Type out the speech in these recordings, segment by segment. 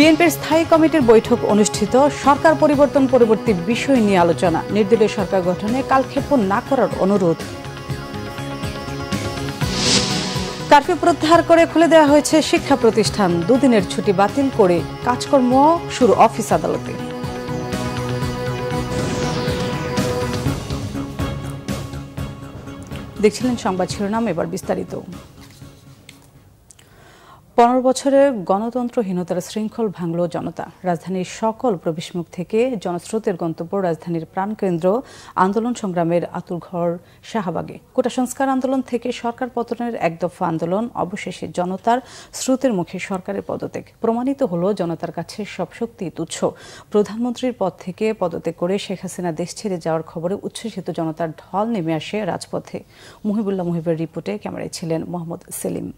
বিএনপির স্থায়ী কমিটির বৈঠক অনুষ্ঠিত। সরকার পরিবর্তন পরবর্তী বিষয় নিয়ে আলোচনা। নির্দলীয় সরকার গঠনে কালক্ষেপণ না করার অনুরোধ। কারফিউ প্রত্যাহার করে খুলে দেওয়া হয়েছে শিক্ষা প্রতিষ্ঠান। দুদিনের ছুটি বাতিল করে কাজকর্ম শুরু অফিস আদালতে। দেখছিলেন সংবাদ শিরোনাম, এবার বিস্তারিত। 15 বছরের গণতন্ত্রহীনতার শৃঙ্খল ভাঙল জনতা। রাজধানীর সকল প্রবেশমুখ থেকে জনস্রোতের গন্তব্য রাজধানীর প্রাণকেন্দ্র আন্দোলন সংগ্রামের আতুরঘর শাহবাগে। কোটা সংস্কার আন্দোলন থেকে সরকার পতনের এক দফা আন্দোলন, অবশেষে জনতার স্রোতের মুখে সরকারের পদত্যাগ। প্রমাণিত হলো জনতার কাছে সব শক্তি তুচ্ছ। প্রধানমন্ত্রীর পদ থেকে পদত্যাগ করে শেখ হাসিনা দেশ ছেড়ে যাওয়ার খবরে উচ্ছ্বসিত জনতার ঢল নেমে আসে রাজপথে। মুহিবুল্লাহ মুহিবের রিপোর্টে ক্যামেরায় ছিলেন মোহাম্মদ সেলিম।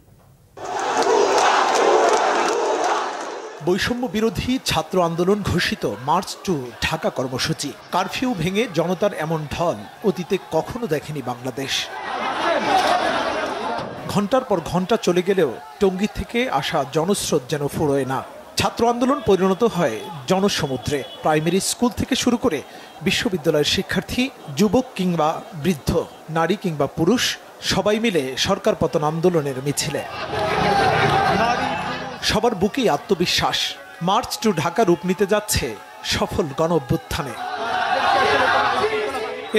বৈষম্য বিরোধী ছাত্র আন্দোলন ঘোষিত মার্চ টু ঢাকা কর্মসূচি। কারফিউ ভেঙে জনতার এমন ঢল অতীতে কখনো দেখেনি বাংলাদেশ। ঘন্টার পর ঘন্টা চলে গেলেও টঙ্গী থেকে আসা জনস্রোত যেন ফুরোয় না। ছাত্র আন্দোলন পরিণত হয় জনসমুদ্রে। প্রাইমারি স্কুল থেকে শুরু করে বিশ্ববিদ্যালয়ের শিক্ষার্থী, যুবক কিংবা বৃদ্ধ, নারী কিংবা পুরুষ, সবাই মিলে সরকার পতন আন্দোলনের মিছিলে। সবার বুকেই আত্মবিশ্বাস। মার্চ টু ঢাকা রূপ নিতে যাচ্ছে সফল গণ অভ্যুত্থানে।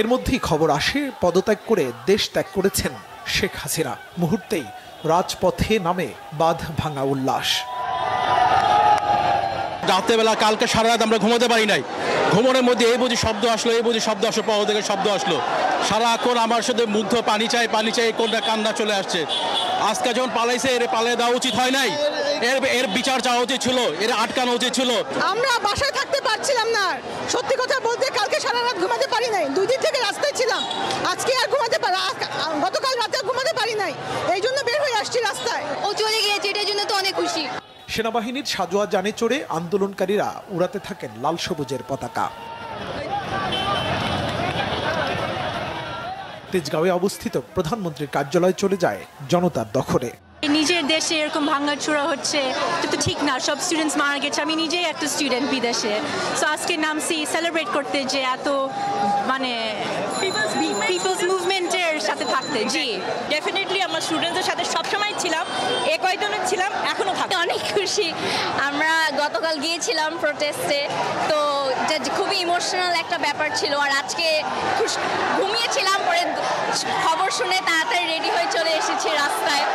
এর মধ্যেই খবর আসে পদত্যাগ করে দেশ ত্যাগ করেছেন শেখ হাসিনা। মুহূর্তেই রাজপথে নামে বাঁধ ভাঙা উল্লাস। রাত্রেবেলা কালকে সারা রাত আমরা ঘুমাতে পারি নাই। ঘুমনের মধ্যে এই বুঝি শব্দ আসলো, এই বুঝি শব্দ আসলো, পাওয়া থেকে শব্দ আসলো। সারাক্ষণ আমার সাথে মুগ্ধ, পানি চাই কোনটা কান্না চলে আসছে। আজকে যখন পালাইছে, এর পালিয়ে দেওয়া উচিত হয় নাই। এর বিচার চাওয়া উচিত ছিল, এর আটকানো উচিত ছিল। আমরা বাসায় থাকতে পারছিলাম না। সত্যি কথা বলতে কালকে সারা রাত ঘুমাতে পারি নাই। 2 দিন থেকে রাস্তায় ছিলাম। আজকে আর ঘুমাতে পারি, গতকাল রাতে ঘুমাতে পারি নাই। এই জন্য বের হয়ে আসছি রাস্তায়। ও চলে গিয়েছে, এটার জন্য তো অনেক খুশি। সেনাবাহিনীর সাজোয়া যানে চড়ে আন্দোলনকারীরা উড়াতে থাকেন লাল সবুজের পতাকা। তেজগাঁওয়ে অবস্থিত প্রধানমন্ত্রীর কার্যালয় চলে যায় জনতার দখলে। নিজের দেশে এরকম ভাঙাচোরা হচ্ছে, তো ঠিক না। সব স্টুডেন্টস মারা গেছে। আমি নিজেই একটা স্টুডেন্ট বিদেশে। সো আজকে নামছি সেলিব্রেট করতে, যে এত মানে পিপলস মুভমেন্টের সাথে থাকতে। জি, ডেফিনেটলি আমরা স্টুডেন্টদের সাথে সবসময় ছিলাম, কয়েকজনের ছিলাম, এখনো থাকি। অনেক খুশি। আমরা গতকাল গিয়েছিলাম প্রোটেস্টে, তো খুবই ইমোশনাল একটা ব্যাপার ছিল। আর আজকে ঘুমিয়েছিলাম, পরে খবর শুনে তাড়াতাড়ি রেডি হয়ে চলে এসেছি রাস্তায়।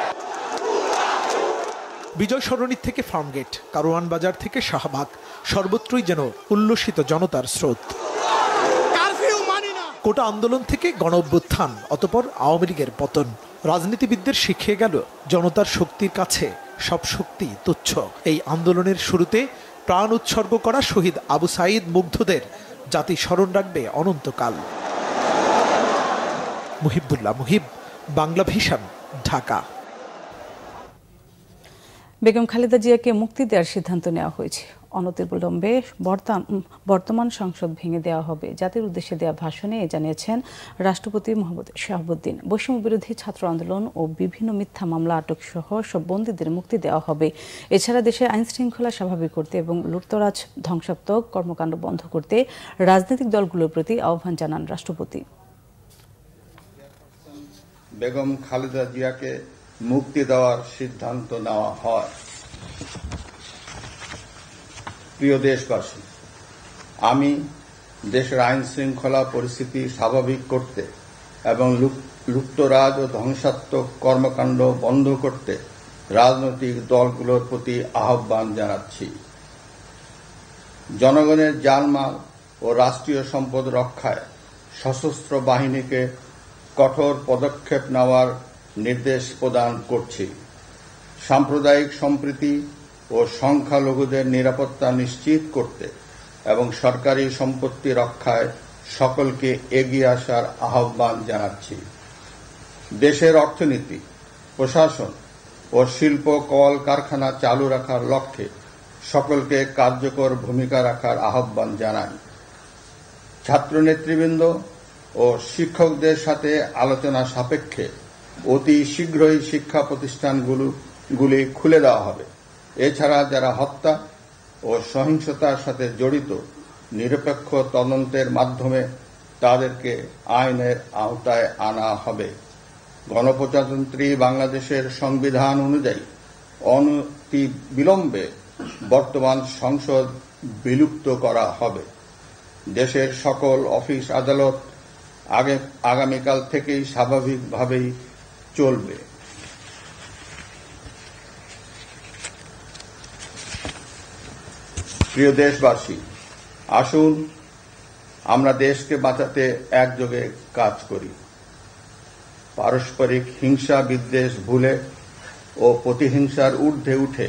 বিজয় সরণি থেকে ফার্মগেট, কারওয়ান বাজার থেকে শাহবাগ, সর্বত্রই যেন উল্লসিত জনতার স্রোত। কোটা আন্দোলন থেকে গণ অভ্যুত্থান, অতঃপর আওয়ামী লীগের পতন। রাজনীতিবিদদের শিখিয়ে গেল জনতার শক্তির কাছে সব শক্তি তুচ্ছ। এই আন্দোলনের শুরুতে প্রাণ উৎসর্গ করা শহীদ আবু সাঈদ মুগ্ধদের জাতি স্মরণ রাখবে অনন্তকাল। মুহিবুল্লাহ মুহিব, বাংলা ভিশন, ঢাকা। বেগম খালেদা জিয়াকে মুক্তি দেওয়ার সিদ্ধান্ত নেওয়া হয়েছে। অনতিবিলম্বে বর্তমান সংসদ ভেঙে দেওয়া হবে। জাতির উদ্দেশ্যে দেওয়া ভাষণে জানিয়েছেন রাষ্ট্রপতি মোহাম্মদ শাহাবুদ্দিন। বৈষম্য বিরোধী ছাত্র আন্দোলন ও বিভিন্ন মিথ্যা মামলা আটক সহ সব বন্দীদের মুক্তি দেওয়া হবে। এছাড়া দেশে আইন শৃঙ্খলা স্বাভাবিক করতে এবং লুটতরাজ ধ্বংসাত্মক কর্মকাণ্ড বন্ধ করতে রাজনৈতিক দলগুলোর প্রতি আহ্বান জানান রাষ্ট্রপতি। বেগম খালেদা জিয়াকে মুক্তি দেওয়ার সিদ্ধান্ত নেওয়া হয়। প্রিয় দেশবাসী, আমি দেশের আইন শৃঙ্খলা পরিস্থিতি স্বাভাবিক করতে এবং লুটতরাজ ও ধ্বংসাত্মক কর্মকাণ্ড বন্ধ করতে রাজনৈতিক দলগুলোর প্রতি আহ্বান জানাচ্ছি। জনগণের জানমাল ও রাষ্ট্রীয় সম্পদ রক্ষায় সশস্ত্র বাহিনীকে কঠোর পদক্ষেপ নেওয়ার নির্দেশ প্রদান করছি। সাম্প্রদায়িক সম্প্রীতি ও সংখ্যালঘুদের নিরাপত্তা নিশ্চিত করতে এবং সরকারি সম্পত্তি রক্ষায় সকলকে এগিয়ে আসার আহ্বান জানাচ্ছি। দেশের অর্থনীতি, প্রশাসন ও শিল্প কলকারখানা চালু রাখার লক্ষ্যে সকলকে কার্যকর ভূমিকা রাখার আহ্বান জানাই। ছাত্র নেতৃবৃন্দ ও শিক্ষকদের সাথে আলোচনা সাপেক্ষে অতি শীঘ্রই শিক্ষা প্রতিষ্ঠানগুলি খুলে দেওয়া হবে। এছাড়া যারা হত্যা ও সহিংসতার সাথে জড়িত নিরপেক্ষ তদন্তের মাধ্যমে তাদেরকে আইনের আওতায় আনা হবে। গণপ্রজাতন্ত্রী বাংলাদেশের সংবিধান অনুযায়ী অনতিবিলম্বে বর্তমান সংসদ বিলুপ্ত করা হবে। দেশের সকল অফিস আদালত আগামীকাল থেকেই স্বাভাবিকভাবেই চলবে। প্রিয় দেশবাসী, আসুন আমরা দেশকে বাঁচাতে একযোগে কাজ করি। পারস্পরিক হিংসা বিদ্বেষ ভুলে ও প্রতিহিংসার ঊর্ধ্বে উঠে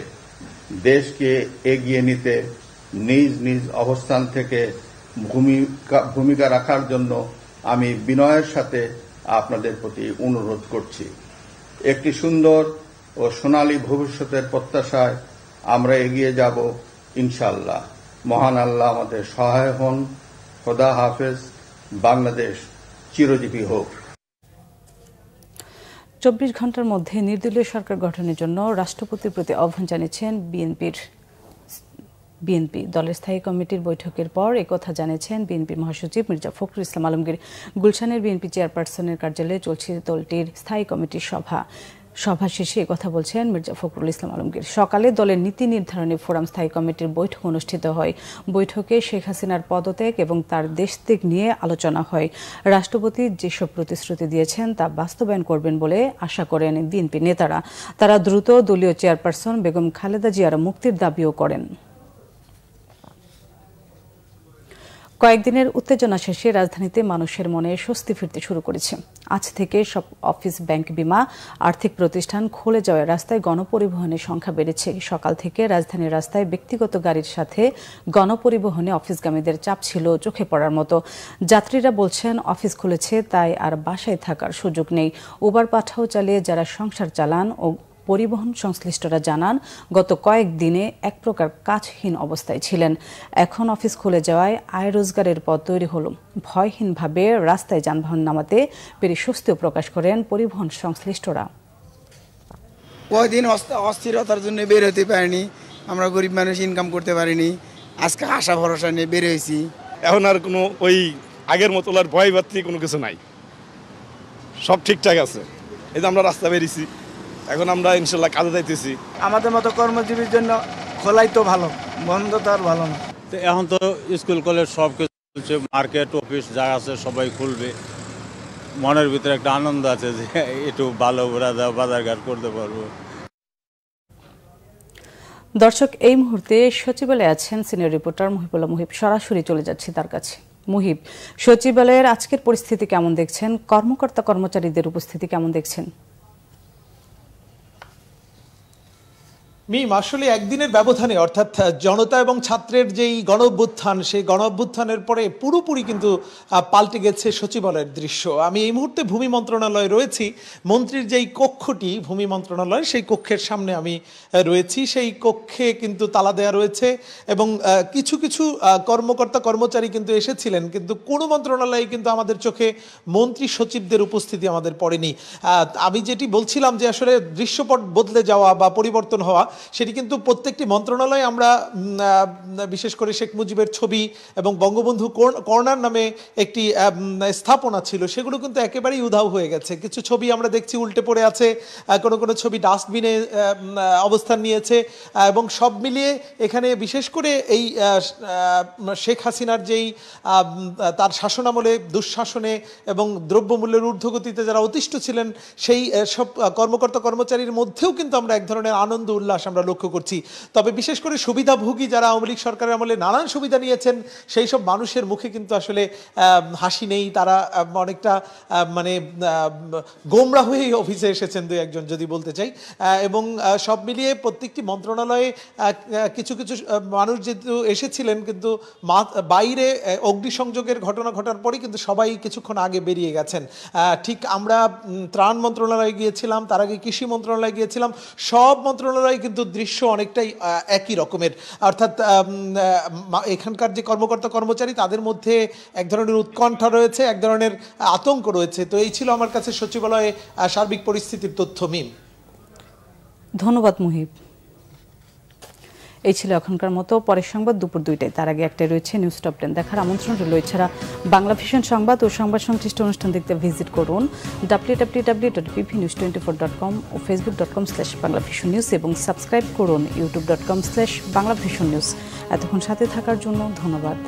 দেশকে এগিয়ে নিতে নিজ নিজ অবস্থান থেকে ভূমিকা রাখার জন্য আমি বিনয়ের সাথে আপনাদের প্রতি অনুরোধ করছি। একটি সুন্দর ও সোনালী ভবিষ্যতের প্রত্যাশায় আমরা এগিয়ে যাব ইনশাআল্লাহ। মহান আল্লাহ আমাদের সহায় হন। খোদা হাফেজ। বাংলাদেশ চিরজীবী হোক। 24 ঘন্টার মধ্যে নির্দলীয় সরকার গঠনের জন্য রাষ্ট্রপতির প্রতি আহ্বান জানিয়েছেন বিএনপি দলের স্থায়ী কমিটির বৈঠকের পর একথা জানিয়েছেন বিএনপি মহাসচিব মির্জা ফখরুল ইসলাম আলমগীর। গুলশানের বিএনপি চেয়ারপারসনের কার্যালয়ে চলছে দলটির স্থায়ী কমিটির সভা শেষে কথা বলছেন মির্জা ফখরুল ইসলাম আলমগীর। সকালে দলের নীতি নির্ধারণী ফোরাম স্থায়ী কমিটির বৈঠক অনুষ্ঠিত হয়। বৈঠকে শেখ হাসিনার পদত্যাগ এবং তার দেশত্যাগ নিয়ে আলোচনা হয়। রাষ্ট্রপতি যেসব প্রতিশ্রুতি দিয়েছেন তা বাস্তবায়ন করবেন বলে আশা করেন বিএনপি নেতারা। তারা দ্রুত দলীয় চেয়ারপারসন বেগম খালেদা জিয়ার মুক্তির দাবিও করেন। কয়েকদিনের উত্তেজনা শেষে রাজধানীতে মানুষের মনে স্বস্তি ফিরতে শুরু করেছে। আজ থেকে সব অফিস, ব্যাংক, বিমা, আর্থিক প্রতিষ্ঠান খুলে যাওয়ায় রাস্তায় গণপরিবহনের সংখ্যা বেড়েছে। সকাল থেকে রাজধানীর রাস্তায় ব্যক্তিগত গাড়ির সাথে গণপরিবহনে অফিসগামীদের চাপ ছিল চোখে পড়ার মতো। যাত্রীরা বলছেন অফিস খুলেছে তাই আর বাসায় থাকার সুযোগ নেই। উবার পাঠাও চালিয়ে যারা সংসার চালান ও পরিবহন সংশ্লিষ্টরা জানান গত কয়েকদিনে এক প্রকার কাজহীন অবস্থায় ছিলেন। এখন অফিস খুলে যাওয়ায় আয় রোজগারের পথ তৈরি হলো। ভয়হীনভাবে রাস্তায় যানবাহন নামাতে পেরে স্বস্তিও প্রকাশ করেন পরিবহন সংশ্লিষ্টরা। কয়েকদিন অস্থিরতার জন্য বের হতে পারিনি, আমরা গরিব মানুষ ইনকাম করতে পারিনি। আজকে আশা ভরসা নিয়ে বের হয়েছি। এখন আর কোনো ওই আগের মতো আর ভয় বাড়তি কোনো কিছু নাই, সব ঠিকঠাক আছে। এই যে আমরা রাস্তা বেরিয়েছি, এখন আমরা ইনশাল্লাহ কাজে যাইতেছি। আমাদের মতো কর্মজীবীর জন্য খোলাই তো ভালো, বন্ধ তো আর ভালো না। তো এখন তো স্কুল কলেজ সব কিছু চলছে, মার্কেট অফিস যা আছে সবাই খুলবে। মনের ভিতরে একটা আনন্দ আছে যে একটু ভালো বাজারঘাট করতে পারবো। দর্শক, এই মুহূর্তে সচিবালয়ে আছেন সিনিয়র রিপোর্টার মুহিবুল্লাহ মুহিব। সরাসরি চলে যাচ্ছি তার কাছে। মুহিব, সচিবালয়ের আজকের পরিস্থিতি কেমন দেখছেন? কর্মকর্তা কর্মচারীদের উপস্থিতি কেমন দেখছেন? আসলে একদিনের ব্যবধানে অর্থাৎ জনতা এবং ছাত্রের যেই গণ-অভ্যুত্থান, সেই গণ-অভ্যুত্থানের পরে পুরোপুরি কিন্তু পাল্টে গেছে সচিবালয়ের দৃশ্য। আমি এই মুহূর্তে ভূমি মন্ত্রণালয়ে রয়েছি। মন্ত্রীর যেই কক্ষটি ভূমি মন্ত্রণালয়, সেই কক্ষের সামনে আমি রয়েছি। সেই কক্ষে কিন্তু তালা দেওয়া রয়েছে এবং কিছু কিছু কর্মকর্তা কর্মচারী কিন্তু এসেছিলেন, কিন্তু কোনো মন্ত্রণালয়ে কিন্তু আমাদের চোখে মন্ত্রী সচিবদের উপস্থিতি আমাদের পড়েনি। আমি যেটি বলছিলাম যে আসলে দৃশ্যপট বদলে যাওয়া বা পরিবর্তন হওয়া, সেটি কিন্তু প্রত্যেকটি মন্ত্রণালয়ে আমরা বিশেষ করে শেখ মুজিবের ছবি এবং বঙ্গবন্ধু কর্নার নামে একটি স্থাপনা ছিল, সেগুলো কিন্তু একেবারেই উধাও হয়ে গেছে। কিছু ছবি আমরা দেখছি উল্টে পড়ে আছে, কোনো ছবি ডাস্টবিনে অবস্থান নিয়েছে এবং সব মিলিয়ে এখানে বিশেষ করে এই শেখ হাসিনার যেই তার শাসনামলে দুঃশাসনে এবং দ্রব্যমূল্যের ঊর্ধ্বগতিতে যারা অতিষ্ঠ ছিলেন, সেই সব কর্মকর্তা কর্মচারীর মধ্যেও কিন্তু আমরা এক ধরনের আনন্দ উল্লাস আমরা লক্ষ্য করছি। তবে বিশেষ করে সুবিধাভোগী যারা আওয়ামী লীগ সরকারের আমলে নানান সুবিধা নিয়েছেন, সেই সব মানুষের মুখে কিন্তু আসলে হাসি নেই। তারা অনেকটা মানে গোমরা হয়েই অফিসে এসেছেন দুই একজন, যদি বলতে চাই। এবং সব মিলিয়ে প্রত্যেকটি মন্ত্রণালয়ে কিছু কিছু মানুষ যেহেতু এসেছিলেন, কিন্তু বাইরে অগ্নিসংযোগের ঘটনা ঘটার পরেই কিন্তু সবাই কিছুক্ষণ আগে বেরিয়ে গেছেন। ঠিক আমরা ত্রাণ মন্ত্রণালয়ে গিয়েছিলাম, তার আগে কৃষি মন্ত্রণালয়ে গিয়েছিলাম। সব মন্ত্রণালয়ে কিন্তু দৃশ্য অনেকটাই একই রকমের। অর্থাৎ এখানকার যে কর্মকর্তা কর্মচারী, তাদের মধ্যে এক ধরনের উৎকণ্ঠা রয়েছে, এক ধরনের আতঙ্ক রয়েছে। তো এই ছিল আমার কাছে সচিবালয়ে সার্বিক পরিস্থিতির তথ্য। মিম, ধন্যবাদ মুহিব। এই ছিল এখনকার মতো। পরের সংবাদ দুপুর 2টায়, তার আগে একটাই রয়েছে নিউজ টপ 10 দেখার আমন্ত্রণ রইল। এছাড়া বাংলা ভিশন সংবাদ ও সংবাদ সংশ্লিষ্ট অনুষ্ঠান দেখতে ভিজিট করুন www.bpnews24.com ও facebook.com/banglavisionnews এবং সাবস্ক্রাইব করুন youtube.com/banglavisionnews। এতক্ষণ সাথে থাকার জন্য ধন্যবাদ।